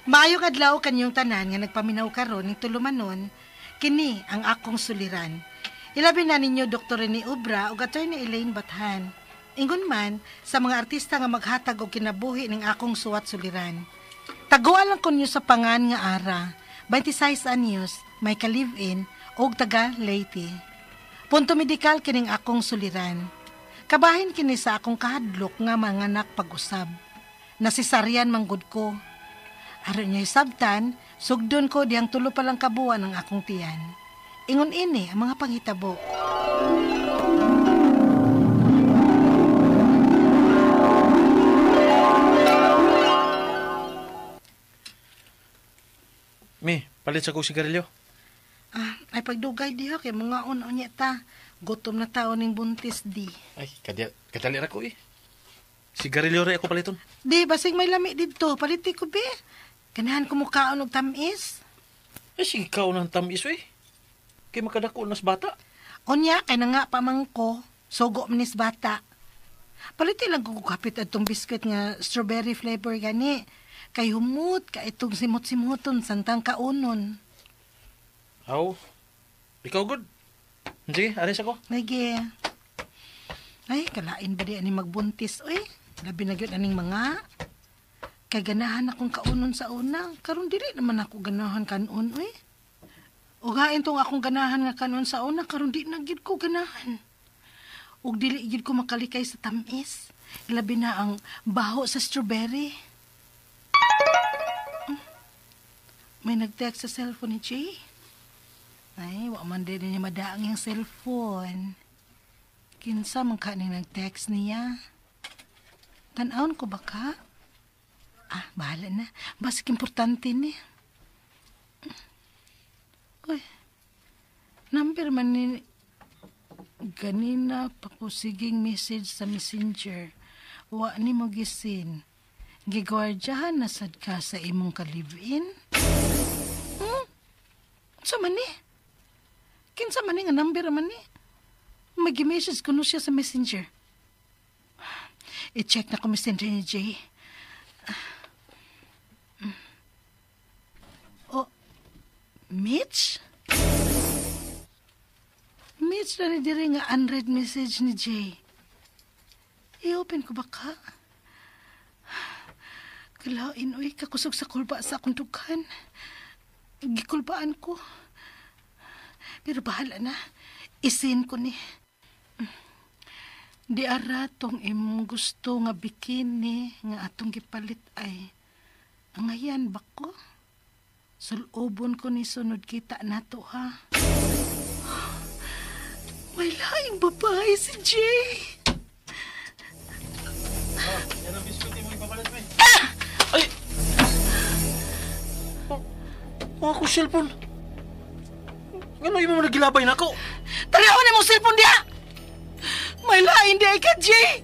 Maayong adlaw kanyong tanan nga nagpaminaw karon ning tulumanon, kini ang akong suliran. Ilabi na ninyo Dr. Rene Obra ug Attorney Elaine Bathan. Ingon man sa mga artista nga maghatag og kinabuhi ning akong suwat suliran. Taguan lang kunyo sa pangan nga Ara, 26 anyos, may ka-live-in og taga Leyte. Punto medikal kining akong suliran. Kabahin kini sa akong kahadlok nga manganak pag-usab. Nasisaryan manggod ko. Aron niya sabtan, sugdon ko diyang tulo pa lang kabuan ang akong tiyan. Ingon ini ang mga panghitabo. Mi, palit sa kong sigarilyo. Ay pagdugay diha kay mga unya ta. Gutom na tao ning buntis di. Ay, kadali ra ko eh. Sigarilyo rin ako paliton. Di, basig may lami dito. Paliti ko be. Ganahan ko mukhaon og tamis. Ay, sige ka ng tamis eh. Kay makadako nas bata. Unya, kay na nga pamangko. Sogo manis bata. Paliti lang ko kapit atong biscuit nga strawberry flavor gani. Kay humut ka itong simot-simuton santang kaunon. Aw, ikaw good. Sige, aris ako. Lagi. Ay, kalain ba di ani magbuntis, oy? Labi na gyud aning mga. Kay ganahan akong kaunon sa una. Karon dili naman ako ganahan kanon, oy. Ugain tong akong ganahan nga kanon sa una, karon di na gyud ko ganahan. Ug dili gyud ko makalikay sa tamis. Labi na ang baho sa strawberry. May nag-text sa cellphone ni Jay. Ay, wa man din niya madaang yung cellphone. Kinsa man ka ning nag-text niya. Tan-aon ko ba ka? Bahala na. Basik importante ni. Uy, number man ni... Ganina pa ko siging message sa messenger. Wa ni mo gisin. Gigwardyahan na sad ka sa imong ka-live-in? Sa man ni? Kinsa man ni nga number man ni? Mag-message ko no siya sa messenger. I-check na ko messenger ni Jay. Oh, Mitch? Mitch na ni diri nga unread message ni Jay. I-open ko ba ka? Kalain, uy, kakusog sa kulba sa akong dughan. Gikulbaan ko. Pero bahala na. Isin ko ni. Di ara tong imong gusto nga bikini nga atong gipalit ay. Ang ayan ba ko? Sulubon ko ni sunod kita nato ha. May laing babae si Jay. Yan ang biskuit mo ipapalit mo eh. Ay! Ako cellphone. Ngano yung mga nagilabay na ako? Tanawan na mong cellphone diha! May lain di ka, Jay!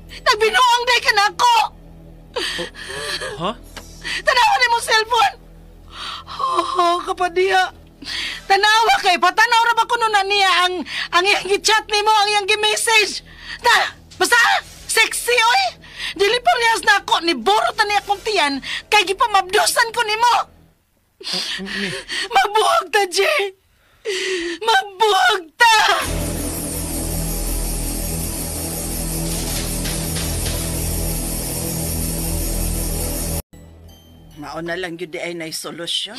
Nagbinuang di ka na ako! Ha? Tanawan na mong cellphone! Kapadiha! Tanawa kay, patanaw ra ba ko nun na niya ang iyang gi-chat ni mo, ang iyang gi-message! Basta, sexy, oy! Dili pa riyas na ako, ni borot na niya kong tiyan, kay gipamabdusan ko ni mo! Magbuhag ta, Jay! Magbuhag ta! Mauna lang yun di ay solusyon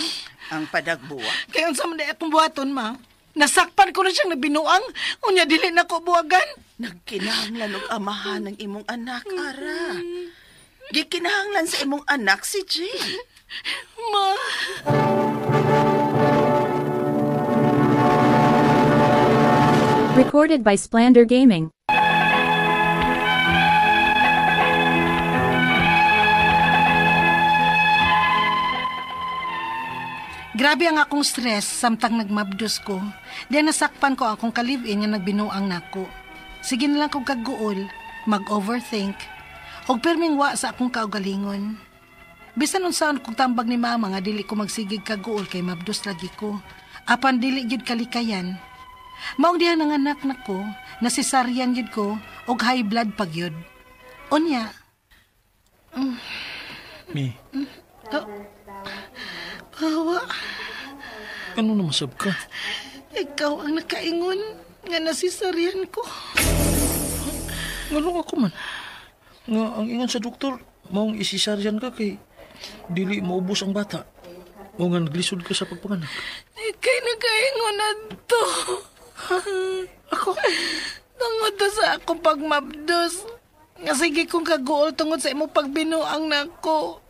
ang padagbuwa. Kaya sa mga akong buhaton, ma. Nasakpan ko na siyang nabinuang. Unya, dili na ko buwagan. Nagkinahanglan og amahan ng imong anak, Ara. Gikinahanglan sa imong anak si Jay. Ma. Recorded by Splander Gaming. Grabe ang akong stress samtang nagmabdos ko. Diyan nasakpan ko akong kalibin nga nagbinuang nako. Sige na lang kong kaguol, mag-overthink, og perming wa sa akong kaugalingon. Bisan unsaon kong tambag ni mama nga dili ko magsigig kaguol kay mabdos lagi ko. Apan dili gyud kalikayan. Maong diha ng anak nako, nasisaryan gyud ko og high blood pa gyud. Unya. Mi. Pawa, Ano na masab ka? ikaw ang nakaingon nga nasisaryan ko. Ngano ako man? Nga ang ingon sa doktor, maong isisaryan ka kay dili maubos ang bata. O nga naglisod ka sa pagpanganak. Ikay nakaingon na to. Ako? Tungod na sa akong pagmabdos. Nga sige kong kaguol tungod sa imong pagbinuang nako.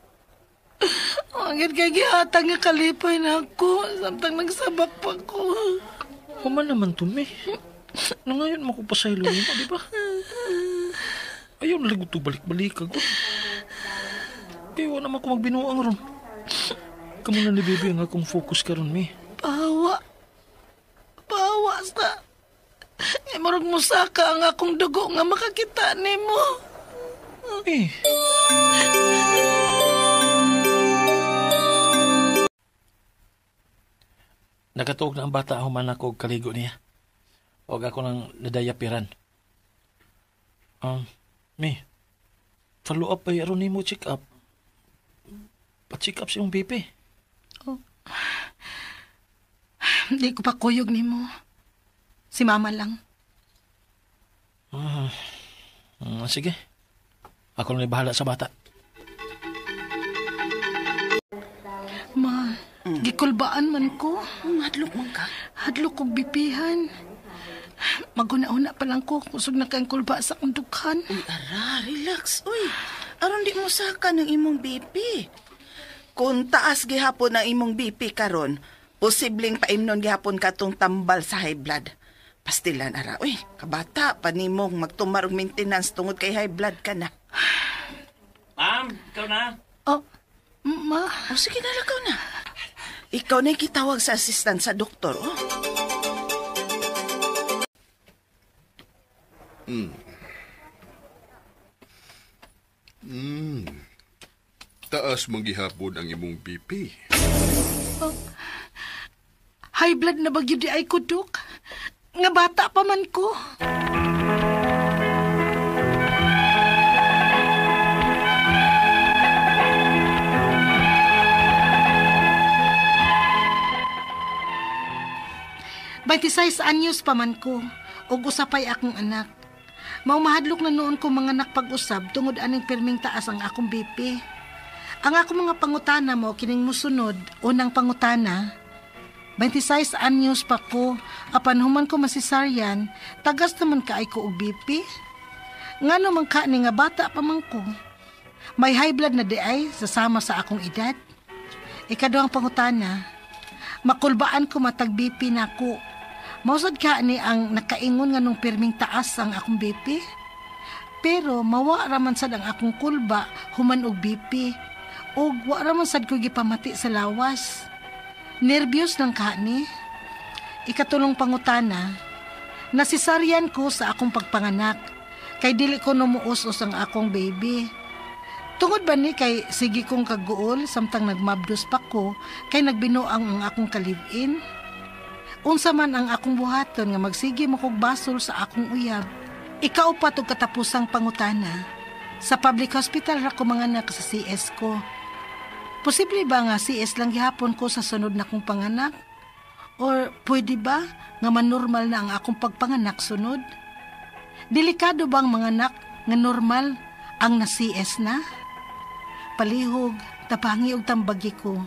Ang kay gihatag nga kalipay nako samtang nagsabak pa ko. Human naman to, me. Na ngayon mo ko pasaylo mo, di ba? Ayaw na lang ito balik-balik ako. Kaya wala naman ko magbinuang ron. Kamu na ni baby ang akong focus ka ron, me. Pawa. Pawa sa... Marag mo saka ang akong dugo nga makakita ni mo. Eh. Nakatuog na ang bata human ako og kaligo niya. Huwag ako nang nadayapiran. Me, follow up pa yaro ni mo check up. Pa-check up si yung baby. Hindi ko pa kuyog ni mo. Si mama lang. Sige. Ako na bahala sa bata. Ma, gikulbaan man ko. Hadlok man ka. Hadlok kong bipihan. Maguna-una pa lang ko kusog na kang kulba sa akong dukhan. Uy, ara, relax. Uy, aron di mo saka ng imong BP. Kung taas gihapon ang imong BP karon, posibleng paimnon gihapon katong tambal sa high blood. Pastilan ara. Uy, kabata, panimong magtumar og maintenance tungod kay high blood ka na. Ma'am, ikaw na. Oh, ma. O sige na, lakaw na. Ikaw na yung kitawag sa assistant sa doktor, oh. Taas manggihapon ang imong BP. High blood na bagyo di ay ko, Dok. Nga bata pa man ko. Baitisay anyos pa man ko. Og usapay akong anak. Mahadlok na noon ko mga nakpag-usab tungod aning pirming taas ang akong BP. Ang akong mga pangutana mo kining musunod, unang pangutana, 26 anyos pa ko, apan human ko masisaryan, tagas naman ka ay ko og BP. Ngano man ka ni nga bata pa man ko. May high blood na di ay sasama sa akong edad. Ikaduhang pangutana, makulbaan ko matag BP na ko. Mausad ka ni ang nakaingon nga nung pirming taas ang akong BP. Pero mawa raman sad ang akong kulba human og BP. Og wa raman sad ko gipamati sa lawas. Nervyos lang ka ni. Ikatulong pangutana, nasisaryan ko sa akong pagpanganak. Kay dili ko numuus-us ang akong baby. Tungod ba ni kay sige kong kaguol samtang nagmabdos pa ko kay nagbinuang ang akong kalibin. Unsa man ang akong buhaton nga magsige mo kog basol sa akong uyab. Ikaupat og katapusang pangutana. Sa public hospital ra ko manganak sa CS ko. Posible ba nga CS lang gihapon ko sa sunod na kong panganak? Or pwede ba nga manormal na ang akong pagpanganak sunod? Delikado bang manganak nga normal ang na-CS na? Palihog, tapangi og tambagi ko.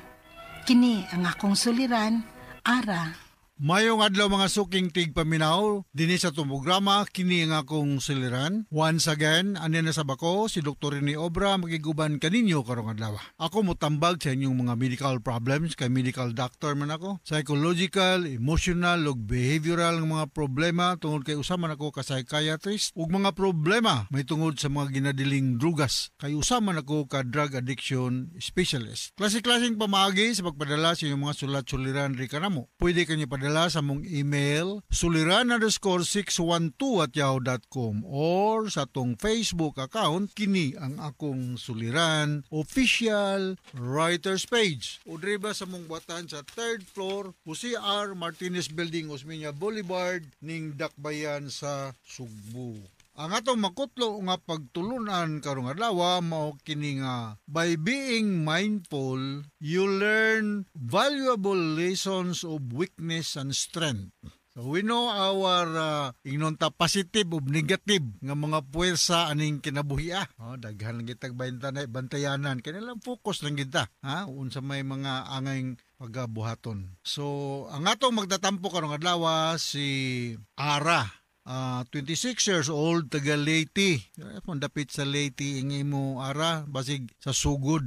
Kini ang akong suliran, Ara. Mayong adlaw mga suking tigpaminaw, dinhi sa programa kini nga akong suliran. Once again, ani na sab ako si Dr. Rene Obra magiguban kaninyo karong adlaw. Ako motambag sa inyong mga medical problems kay medical doctor man ako. Psychological, emotional ug behavioral nga mga problema tungod kay usa man ako ka psychiatrist ug mga problema may tungod sa mga ginadiling drugas kay usa man ako ka drug addiction specialist. Klase-klaseng pamaagi sa pagpadala sa inyong mga sulat-suliran ri kanamo. Pwede kanyo padala sa mong email suliran_612@yahoo.com or sa tong Facebook account kini ang akong suliran official writers page. O driba sa mong buhatan sa 3rd floor Jose R. Martinez Building, Osmeña Boulevard ning Dakbayan sa Sugbo. Ang atong makutlo nga pagtulunan karong adlaw mao kini nga by being mindful, you learn valuable lessons of weakness and strength. So we know our ingonta positive o negative nga mga puwersa aning kinabuhi. Daghan lang kitag bantayanan. Kanilang focus lang kita. Unsa may mga angay pagabuhaton. So ang atong magtatampo karong adlaw si Ara. 26 years old, taga Leyte. Kung dapit sa Leyte, ingay mo, Ara, basig sa sugod.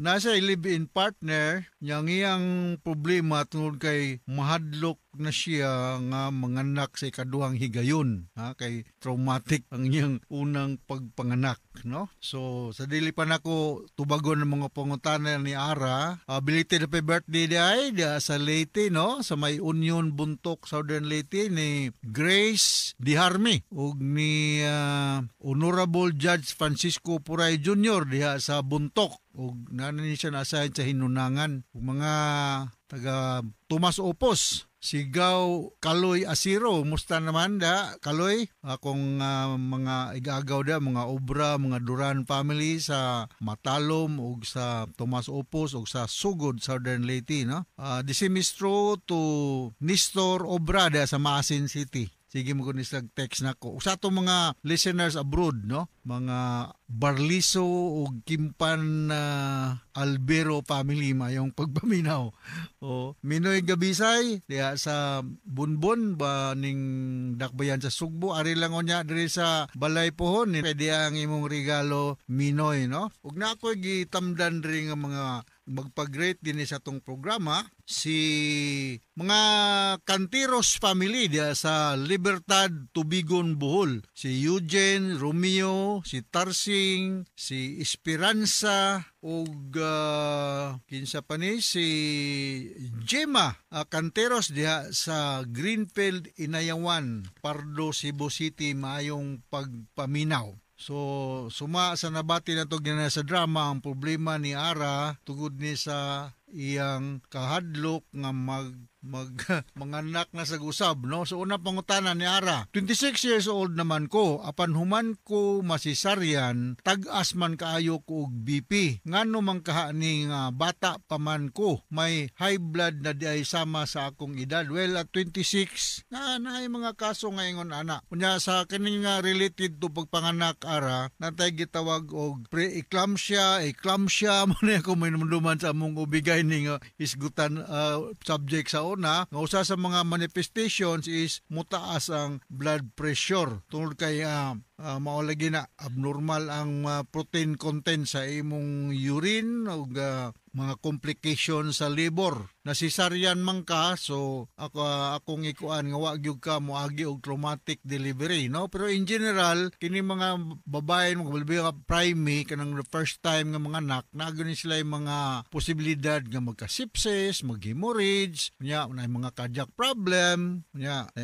Nasa live-in partner, iyang problema tungkol kay mahadlok na siya nga manganak sa ikaduhang higayon. Kay traumatic ang iyang unang pagpanganak. No? So, sa dili pa nako tubagon ng mga pangutana ni Ara, belated happy birthday di sa Leyte, no? Sa may Union Buntok, Southern Leyte, ni Grace Diharme ug ni Honorable Judge Francisco Puray Jr. diha sa Buntok ug nanani siya na-assign sa hinunangan ug mga taga Tomas Opos, Sigaw Kaloy Asiro. Musta naman da Kaloy? Akong mga igagaw da, mga obra, mga Duran family sa Matalom ug sa Tomas Opos ug sa Sugod, Southern Leyte, no? Disimistro to Nestor Obra da sa Maasin City. Sige mo kung text na ko. Sa itong mga listeners abroad, no? Mga Barliso o Kimpan Albero family, mayong pagpaminaw. Minoy Gabisay, diya sa Bunbon, ba ning dakbayan sa Sugbo. Ari lang o niya, diri sa Balay Pohon. Pwede ang imong regalo, Minoy, no? Huwag na ako gitamdan rin ang mga magpag-rate din sa tong programa si mga Cantiros family diya sa Libertad, Tubigon, Bohol. Si Eugene, Romeo, si Tarsing, si Esperanza ug kinsa pa ni si Gemma Canteros diha sa Greenfield, Inayawan, Pardo, Cebu City. Maayong pagpaminaw. So, suma sa nabati na to gina sa drama, ang problema ni Ara tugod ni sa iyang kahadlok nga manganak na sa gusab, no? So una pangutana ni Ara, 26 years old naman ko, apan human ko masisaryan, tag-as man kaayo ko og BP. Ngano man kaha ni bata pa man ko, may high blood na di ay sama sa akong edad. Well, at 26, na ay mga kaso ngayon ana. Kunya sa kining related to pagpanganak, Ara, natay gitawag og pre-eclampsia, eclampsia mo na ako may naman sa among ubigay ning isgutan subject sa una, nga usa sa mga manifestations is mutaas ang blood pressure tungod kay maulagi na abnormal ang protein content sa imong urine o mga complication sa liver. Nasisaryan man ka, so akong ikuan nga wa gyud ka moagi og traumatic delivery, no? Pero in general, kini mga babae mga primary kanang the first time nga mga anak, naagani sila yung mga posibilidad nga magka-sepsis, mag-hemorrhage, mga cardiac problem,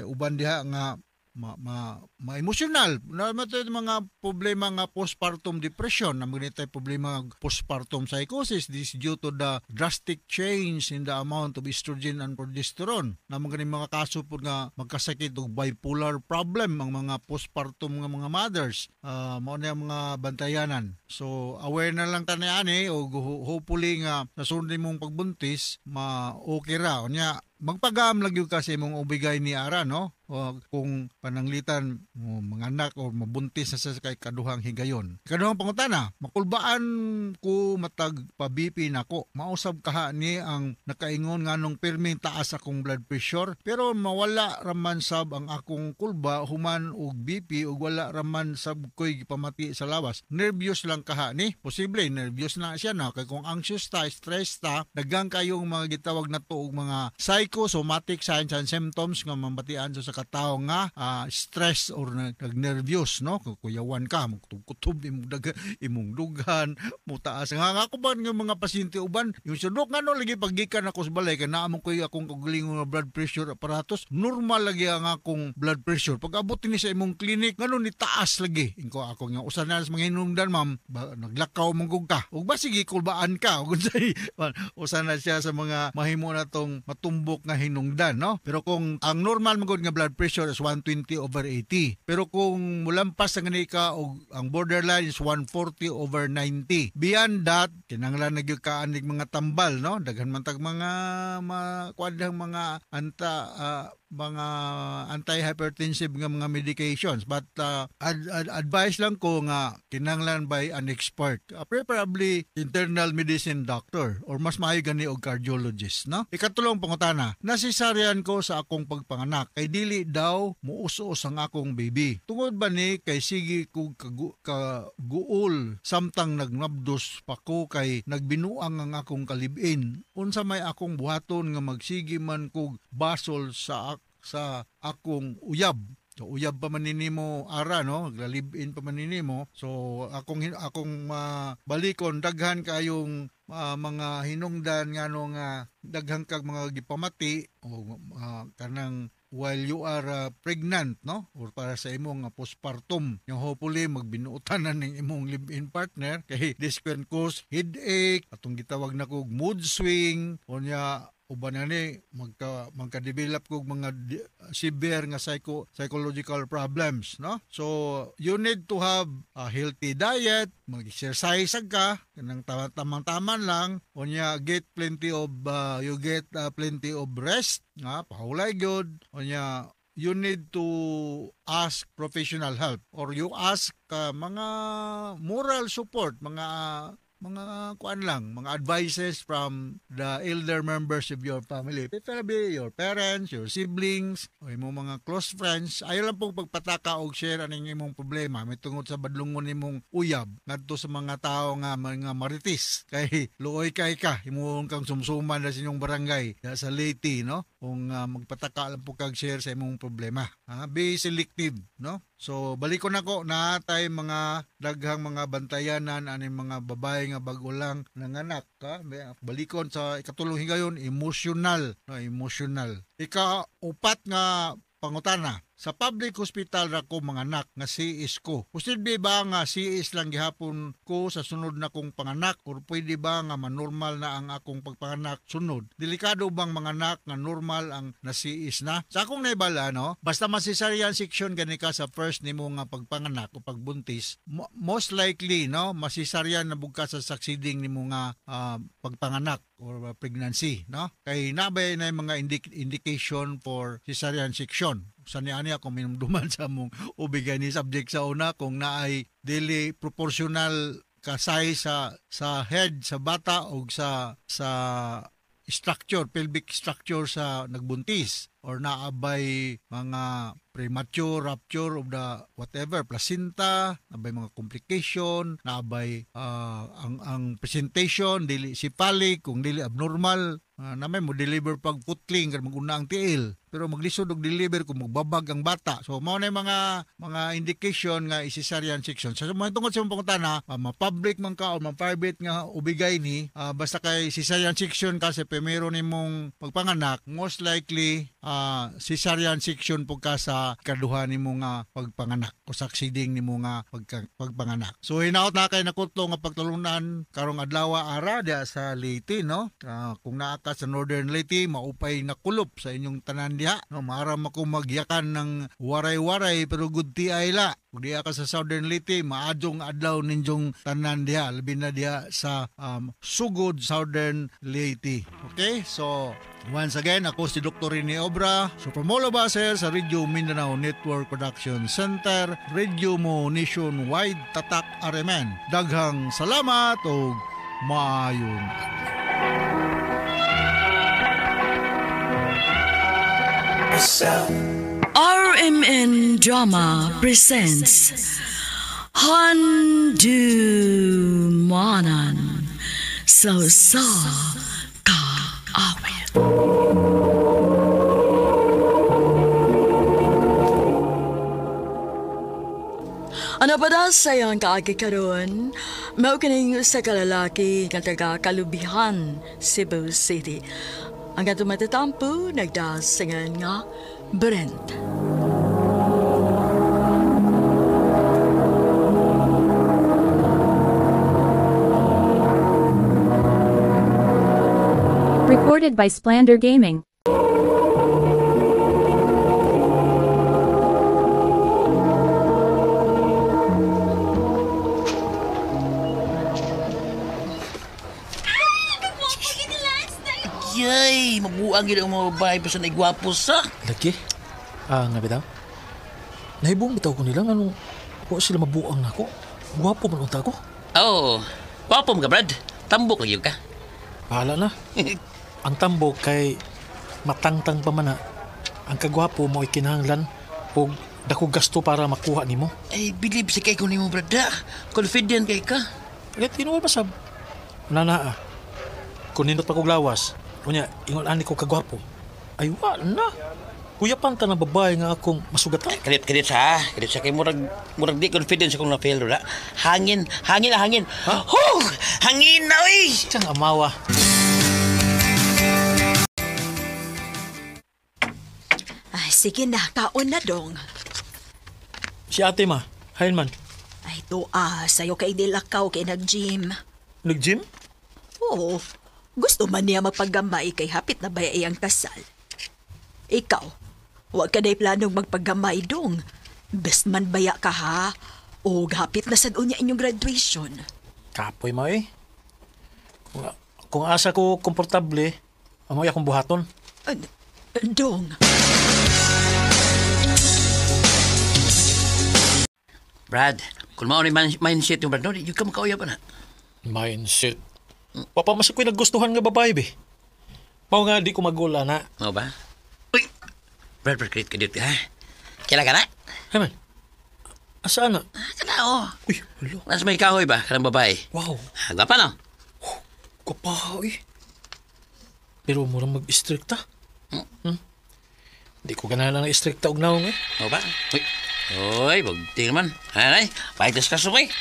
uban diha nga ma-emotional. Mga problema nga postpartum depression, na mga problema nga postpartum psychosis. This is due to the drastic change in the amount of estrogen and progesterone. Na mga kaso po nga magkasakit og bipolar problem ang mga postpartum nga mga mothers. Mao na mga bantayanan. So aware na lang tani o hopefully nga nasunod mong pagbuntis okay ra. Nya magpagam lang yung kasi mong ubigay ni Ara, no? O kung pananglitan mga anak o mabuntis na sa kay kaduhang higayon. Kaduhang pangutana, makulbaan ko matag pa-BP nako. Mausab kaha ni ang nakaingon nganong pirming taas akong blood pressure, pero mawala raman sab ang akong kulba human og BP ug wala raman sab koy pamati sa lawas. Nervyos lang kaha ni. Posible nervyos na siya na kay kung anxious ta, stress ta, daghang kayong mga gitawag na to og mga psychosomatic signs and symptoms nga mambatian sa katao nga stress or nag-nervyos, no? Kuyawan ka, magkutob imong dugan, mutaas nga ako ba ng mga pasyente uban, yung sudok nga no lagi paggikan ako sa balay kay naamon ko akong kagalingon nga blood pressure apparatus, normal lagi ang akong blood pressure. Pag abot ni sa imong clinic ngano ni taas lagi. Inko ako nga usa na sa mga hinungdan, ma'am, naglakaw manggug ka ug basig kulbaan ka ug unsay usa na siya sa mga mahimo na tong matumbok nga hinungdan, no? Pero kung ang normal magud nga blood pressure is 120/80, pero kung mulampas ang gani ka og ang borderline is 140/90, beyond that kinahanglan na gyud ka anig mga tambal, no? Daghan man tag mga kuadang mga mga anti-hypertensive nga mga medications, but advice lang ko nga kinahanglan by an expert, preferably internal medicine doctor or mas maayo gani og cardiologist, no? Ikatulong pangutana, nasisaryan ko sa akong pagpanganak kay dili daw muusos ang akong baby. Tungod ba ni kay sige ko kaguol samtang nagnabdos pa ko kay nagbinuang ang akong kalibin. Unsa may akong buhaton nga magsigi man kog basol sa akong uyab. So uyab pa man ninimo ara, no, naglalibin pa man ninimo. So akong balikon daghan kayong mga hinungdan ngano nga daghang kag mga gipamati o kanang while you are pregnant, no, or para sa imong postpartum, yung hopefully magbinuotanan ning imong live-in partner kay this can cause headache, atong gitawag na kog mood swing, unya uban na ni magka-develop kog mga severe nga psychological problems, no? So you need to have a healthy diet, mag-exercise ka kanang tamang-taman lang, unya get plenty of rest, nga pahulay gyud, unya you need to ask professional help or you ask mga moral support, mga kuan lang, mga advices from the elder members of your family. Preferably your parents, your siblings, o imong mga close friends. Ayaw lang pong pagpataka o share aning imong problema. May tungod sa badlungon imong uyab ngadto sa mga tao nga mga maritis. Kay luoy kay ka, imong kang sumsuman na sa inyong barangay sa Leyte, no? Kung magpataka lang po kag share sa imong problema. Be selective, no? So balikon ako na tay mga daghang mga bantayanan ani mga babae nga bag-o lang nanganak, balikon sa ikatulong higayon emotional, no, emotional. Ika-upat nga pangutana, sa public hospital ra ko manganak nga CS ko. Posible ba nga CS lang gihapon ko sa sunod na kong panganak or pwede ba nga manormal na ang akong pagpanganak sunod? Delikado bang manganak nga normal ang na CS na? Sa akong naibala, no, basta cesarean section gani ka sa first nimo nga pagpanganak o pagbuntis, most likely, no, cesarean na bugka sa succeeding nimo nga pagpanganak or pregnancy, no? Kay nabay na mga indication for cesarean section. Sani-ani ako minumduman sa mong ubigay ni subject sa una kung naay dili proportional ka size sa head sa bata o sa structure, pelvic structure sa nagbuntis or naabay mga premature rupture of the whatever placenta, naabay mga complication, naabay ang presentation dili cephalic kung dili abnormal, namay mo deliver pag putling kag maguna ang tiil pero maglisod og deliver kung magbabag ang bata. So mao na mga indication nga cesarean section. So mo tungod sa pangutana, ma-public man ka o ma-private nga ubigay ni, basta kay cesarean section ka sa primero nimong pagpanganak, most likely cesarean section po ka sa kaduha nimo nga pagpanganak o succeeding nimo nga pagpanganak. So hinaot na kay nakutlo nga pagtulunan karong adlaw ara dia sa Leyte, no? Kung naa ka sa Northern Leyte, maupay na kulop sa inyong tanan diha, no? Maaram ako magyakan ng waray-waray pero good ti ay la. Kung diha ka sa Southern Leyte, maadjong adlaw ninyong tanan diha, labi na diha sa Sugod, Southern Leyte. Okay? So once again, ako si Dr. Rene Obra, Supremolo Baser sa Radio Mindanao Network Production Center, Radio mo nationwide tatak aremen. Daghang salamat o maayong RMN Drama presents Handumanan So Ka Awit. Ano pa daw sayang kaagi karon? Mao kining sa kalalaki nga taga Kalubihan, Cebu City. Ang ato matatampo nagdasingan nga Brent. Recorded by Splander Gaming. Yay! Mabuang yun ang mga babae pa sa naigwapo sa. Lagi? Nga bitaw? Nahibong bitaw ko nila, anong wa sila mabuang na ako. Gwapo man unta ko. Oh, wapo mo ka, Brad. Tambok lagi ka. Bahala na. Ang tambok kay matangtang pa man na. Ang kagwapo mo ikinahanglan o dako gasto para makuha nimo. Ay, believe sa kay ko ni mo, Brad. Confident kay ka. Kaya tinuwa ba sab? Nanaa. Kung nindot pa kong lawas, kunya, ingon ani ko kagwapo. Ay, wala na. Kuya panta na babae nga akong masugatan. Kadit sa. Kadit sa kay murag di confidence akong na-fail, Brad. Hangin. Ha? Oh! Hangin na, uy! Siyang amawa. Ay, sige na, kaon na dong. Si ate ma, hain man. Ay, sa'yo kay dilakaw kay nag-gym. Nag-gym? Oo, gusto man niya magpaggamay kay hapit na ba iyang kasal. Ikaw, huwag ka na'y planong magpaggamay dong. Best man baya ka ha, o hapit na sad unya inyong graduation. Kapoy mo eh. Kung asa ko komportable, amoy akong buhaton. Dong. Brad, kung mao ni mindset yung Brad, no, yung ka makauya pa na. Mindset. Papa, mas ako'y naggustuhan nga babae, be. Mao nga, di ko magula na. Mao ba? Uy! Brad, kadit ka, ha? Kailan ka na? Hey, man. Asaan na? Kana, oh. Uy, hello. Nasa may kahoy ba, kanang babae? Wow. Gapa, no? Kapahaw eh. Pero murang mag-istrikta. Di ko ganahan na istrikta og naong eh. Mao ba? Uy, bugti naman. Anay, paitas ka sumay.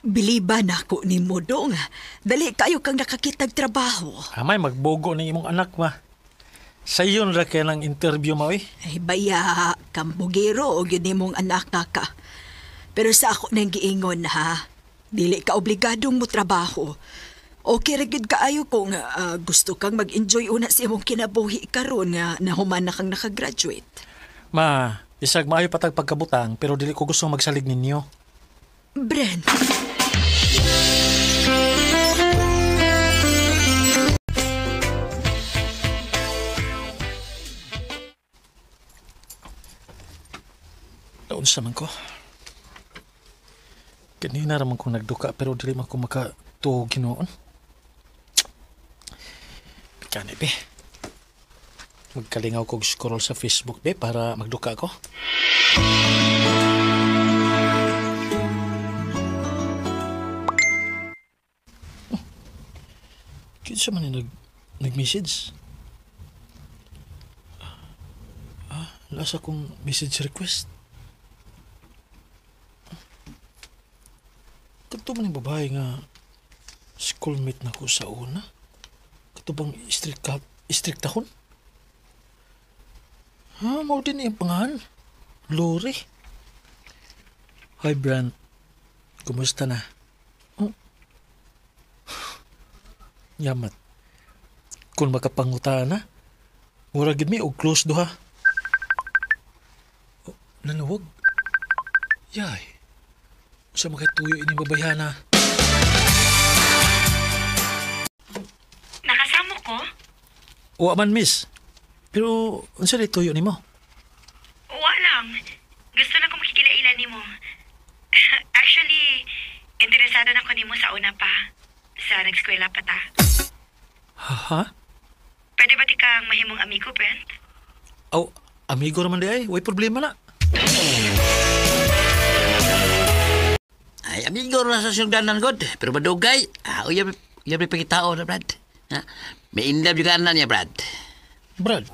Biliban ako ni mo dong. Dali kayo kang nakakitag trabaho. Amay, magbogo ng imong anak ma. Sa iyon ra kaya ng interview mo eh. Ay baya, kambugiro o yun mong anak ka. Pero sa ako nang giingon ha, dili ka obligadong mo trabaho. Okay ra gid kaayo kung gusto kang mag-enjoy una sa imong kinabuhi karon nga nahuman na kang nakagraduate. Ma, isag maayo patag pagkabutang pero dili ko gusto magsalig ninyo. Brent. Unsa man ko. Kanina raman ko nagduka pero dili man ko makatuog Ginoon. Pikani be. Magkalingaw kog scroll sa Facebook be para magduka ko. Kinsa man nag-message? Lasa kong message request. Kato man yung babae nga schoolmate na ko sa una. Kato bang istriktahon? Mao din yung pangalan. Lori. Hi, Brent. Kumusta na? Yamat. Kung makapangutaan na, muragid mi og close duha. Nanuwag. Yay. Sa makituyo ini babayana. Nakasamo ko? Wa man, miss. Pero, unsa rin tuyo ni mo? Wa lang. Gusto na ko makikilailan ni mo. Actually, interesado na ko ni mo sa una pa. Sa nag-eskwela pa ta. Ha? Pwede ba di kang mahimong amigo, Brent? Aw, amigo naman di ay. Way problema na. Ay, amigo na sa siyang God. Pero madugay. Uyab pagkitao na, Brad. Ha? May inlove juga na niya, Brad. Brad?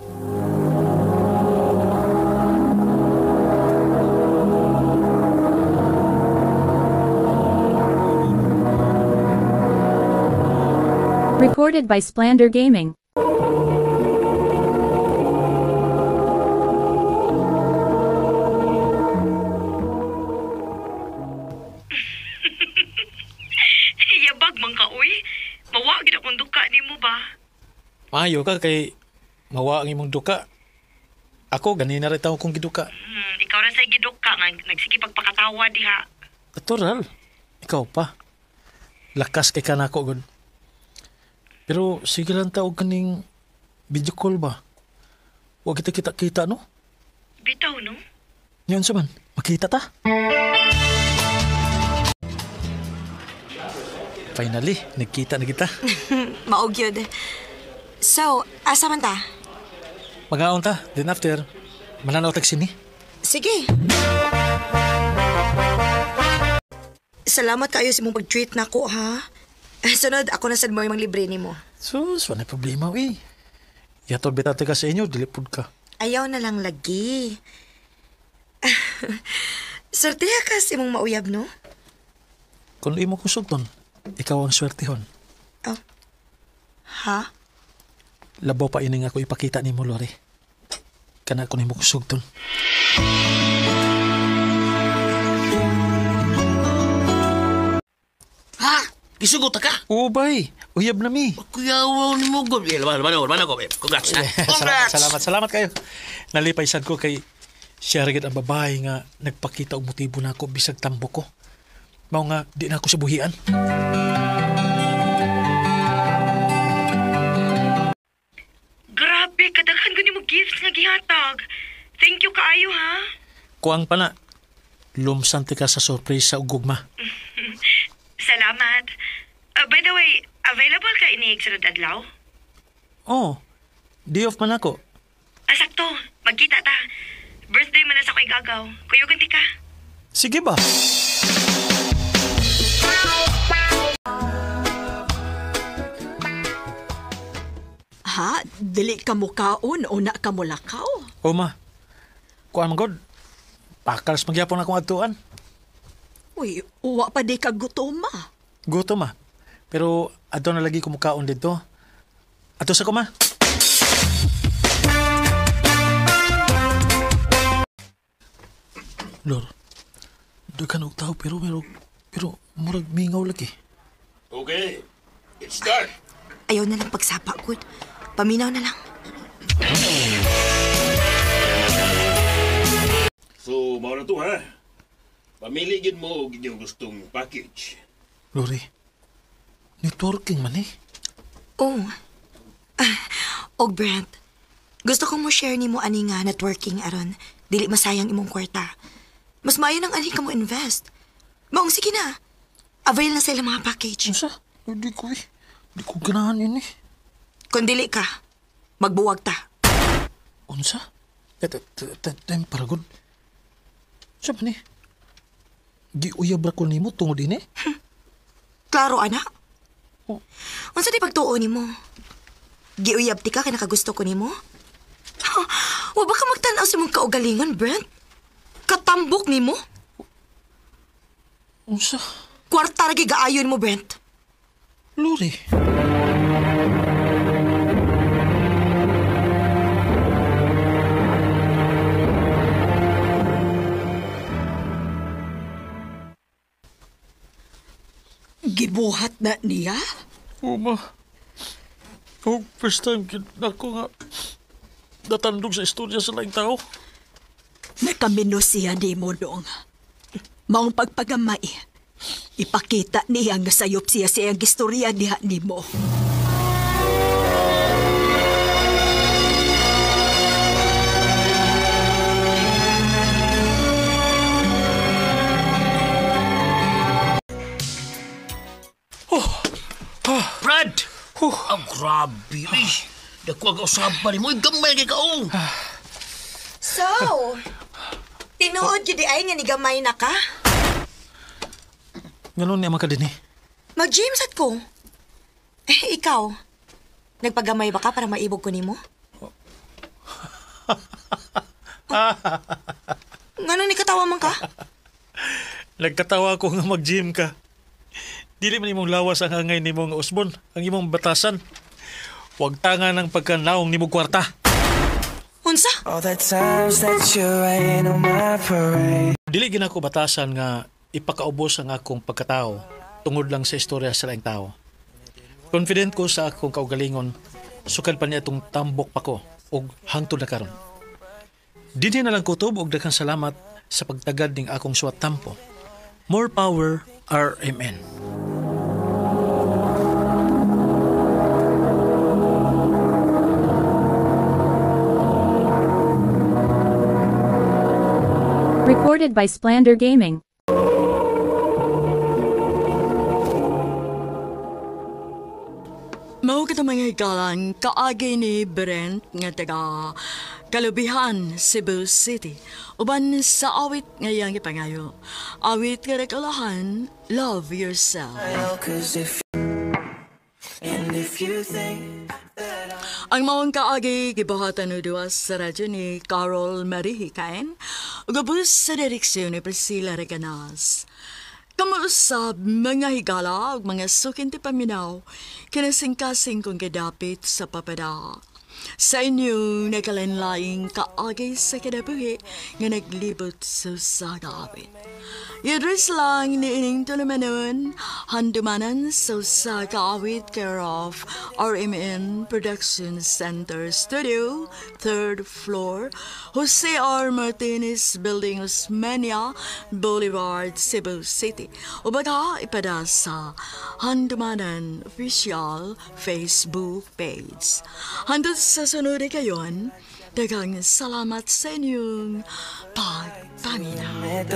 Recorded by Splander Gaming. Yabag man ka, uy. Mawa, gid akong duka ni mo ba? Maayo ka kay mawa ang imong duka. Ako, ganina rin tao kong giduka. Ikaw na sa giduka nga nagsige pagpakatawa diha. Natural. Ikaw pa. Lakas kay ka na ako, God. Pero sige lang tao kaning video call ba? Huwag kita kita-kita, no? Bitaw, no? Yun sa man, makita ta. Finally, nagkita na kita. Maog yun. So, asa man ta? Mag-aon ta, then after, mananaw tag sini. Sige. Salamat kayo sa mong pag-treat na ko, ha? Sunod, ako na sad mo yung libre ni mo. Sus, wala problema, eh. Yatod bitate ka sa inyo, dilipod ka. Ayaw na lang lagi. Sorteha ka sa imong mauyab, no? Kung imo kong sugton, ikaw ang swertihon. Oh. Ha? Labaw pa ining ako ipakita ni mo, Lori. Kana ko ni mo kusugton. Ha? Gisugot ka? Oo, bay. Uyab na mi. Kuyawaw ni mo, God. Laban ako, babe. Congrats, ha? Congrats! Salamat kayo. Nalipaysan ko kay siya rin ang babae nga nagpakita og motibo na ako bisag tambo ko. Mao nga, di na ako sa buhian. Grabe, kadaghan gani mo gifts nga gihatag. Thank you kaayo, ha? Kuang pa na. Lumsante ka sa sorpresa o gugma. Salamat. By the way, available ka ini sunod adlaw? Oh, day off man ako. Sakto, magkita ta. Birthday man na sa ko igagaw. Kuyo ganti ka. Sige ba? Ha? Dili ka mukaon o na ka mulakaw? O ma, kuan man God. Pakals magyapon akong atuan. Uy, uwa pa di ka gutom ma. Guto ma. Pero ato na lagi kumukaon dito. Ato sa kuma. Lord, daghan og tao pero murag mingaw lagi. Okay, let's start. Ayaw na lang pagsapa, good. Paminaw na lang. So, mao na to, ha? Pamili gid mo og inyong gustong package. Lori, networking man eh. Oh. Og Brent, gusto kong mo share ni mo ani nga networking aron dili masayang imong kwarta. Mas maayo nang ani ka mo invest. Maong sige na. Avail na sila mga package. Unsa? Di ko ganahan yun eh. Kung dili ka, magbuwag ta. Unsa? Time para good. Siya ba ni? Giuyab ra ko ni mo tungod din eh. Klaro, anak. Unsa di pagtuo ni mo? Giuyab ti ka kaya nakagusto ko ni mo? Wa ba ka magtanaw sa mong kaugalingon, Brent? Katambok ni mo? Unsa? Kwarta ra gigaayon mo, Brent. Lori. Gibuhat na niya? Uma. Oh, first time ako nga natandog sa istorya sa laing tao. Nakaminos siya ni mo dong. Maong pagpagamay. Ipakita niya nga sayop siya siyang istorya niya ni mo. Brad! Ang grabe, eh. Dako ang usapan mo. Gamay kay kaong. So, tinuod yun di ay nga ni gamay na ka? Ganon niya man ka din eh. Mag-gym sad ko. Ikaw, nagpagamay ba ka para maibog ko ni mo? Ngano ni katawa man ka? Nagkatawa ko nga mag-gym ka. Dili man imong lawas ang hangay nimong usbon, ang imong batasan. Huwag tangan ang pagkanaong nimong kwarta. Unsa? Dili ginako batasan nga ipakaubos ang akong pagkatao tungod lang sa istorya sa laing tao. Confident ko sa akong kaugalingon, sukad pa niya itong tambok pa ko og hangtod na karon. Dinhi na lang kutob og daghang salamat sa pagtagad ning akong suwat tampo. More power, RMN. Recorded by Splander Gaming. Mao kita mga hikalan, kaagi ni Brent nga taga Kalubihan, Cebu City. Uban sa awit ngayang ipangayo. Awit nga rekalahan, Love Yourself. Ang maong kaagi gibahatan no duwas sa radyo ni Carol Marie Hikain, ugabus sa direksyon ni Priscilla Reganas. Kamuusab mga higala ug mga sukin ti paminaw, kinasingkasing kong kadapit sa papada. Sa inyong nakalanlaing kaagi sa kinabuhi nga naglibot sa sagawit. Yadres lang niining tulumanon, handumanan sa sagawit care of RMN Production Center Studio, 3rd floor, Jose R. Martinez Building, Osmeña Boulevard, Cebu City. Ubaga ipada sa Handumanan Official Facebook page. Handot sa sunod kayon, daghang salamat sa inyong pagpaminaw.